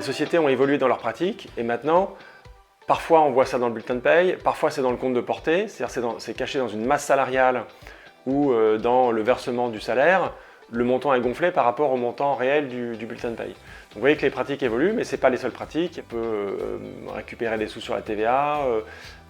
Les sociétés ont évolué dans leurs pratiques et maintenant, parfois on voit ça dans le bulletin de paye, parfois c'est dans le compte de portée, c'est-à-dire c'est caché dans une masse salariale ou dans le versement du salaire, le montant est gonflé par rapport au montant réel du bulletin de paye. Donc vous voyez que les pratiques évoluent, mais ce n'est pas les seules pratiques. On peut récupérer des sous sur la TVA,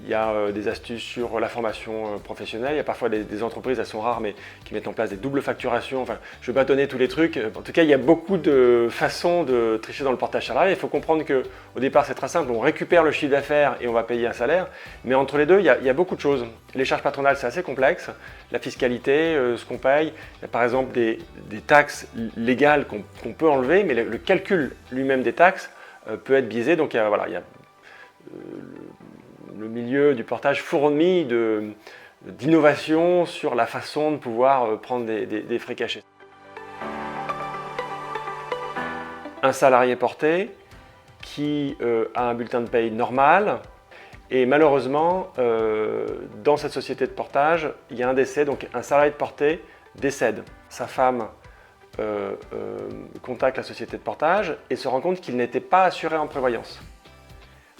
il y a des astuces sur la formation professionnelle, il y a parfois des entreprises, elles sont rares, mais qui mettent en place des doubles facturations. Enfin, je vais pas donner tous les trucs. En tout cas, il y a beaucoup de façons de tricher dans le portage salarial. Il faut comprendre qu'au départ, c'est très simple, on récupère le chiffre d'affaires et on va payer un salaire, mais entre les deux, il y a beaucoup de choses. Les charges patronales, c'est assez complexe. La fiscalité, ce qu'on paye, il y a par exemple des taxes légales qu'on peut enlever, mais le calcul lui-même des taxes peut être biaisé. Donc il y a le milieu du portage fourni d'innovation sur la façon de pouvoir prendre des frais cachés. Un salarié porté qui a un bulletin de paye normal et malheureusement dans cette société de portage il y a un décès, donc un salarié de porté décède. Sa femme contacte la société de portage et se rend compte qu'il n'était pas assuré en prévoyance.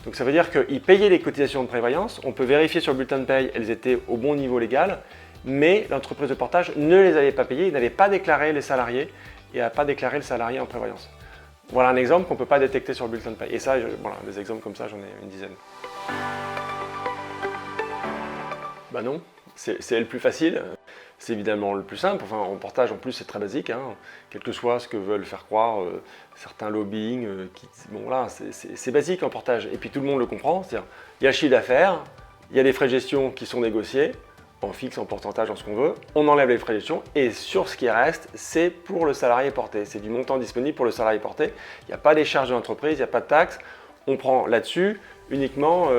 Donc ça veut dire qu'il payait les cotisations de prévoyance, on peut vérifier sur le bulletin de paye, elles étaient au bon niveau légal, mais l'entreprise de portage ne les avait pas payées, il n'avait pas déclaré les salariés et n'a pas déclaré le salarié en prévoyance. Voilà un exemple qu'on ne peut pas détecter sur le bulletin de paye. Et ça, voilà, des exemples comme ça, j'en ai une dizaine. Ben non, c'est le plus facile. C'est évidemment le plus simple. Enfin, en portage, en plus, c'est très basique, hein. Quel que soit ce que veulent faire croire certains lobbying. Bon, voilà, c'est basique en portage. Et puis tout le monde le comprend. C'est-à-dire, il y a le chiffre d'affaires, il y a les frais de gestion qui sont négociés, en fixe, en pourcentage, en ce qu'on veut. On enlève les frais de gestion et sur ce qui reste, c'est pour le salarié porté. C'est du montant disponible pour le salarié porté. Il n'y a pas des charges de l'entreprise, il n'y a pas de taxes. On prend là-dessus uniquement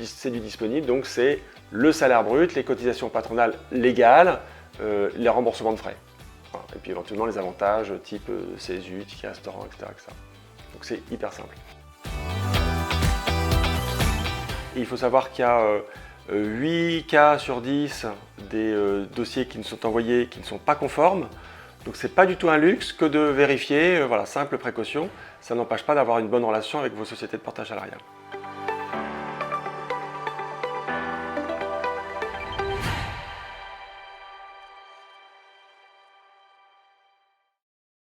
c'est du disponible. Donc, c'est le salaire brut, les cotisations patronales légales, les remboursements de frais. Voilà. Et puis éventuellement les avantages type CSU, ticket restaurant, etc., etc. Donc c'est hyper simple. Et il faut savoir qu'il y a 8 cas sur 10 des dossiers qui nous sont envoyés qui ne sont pas conformes. Donc c'est pas du tout un luxe que de vérifier, voilà, simple précaution. Ça n'empêche pas d'avoir une bonne relation avec vos sociétés de portage salarial.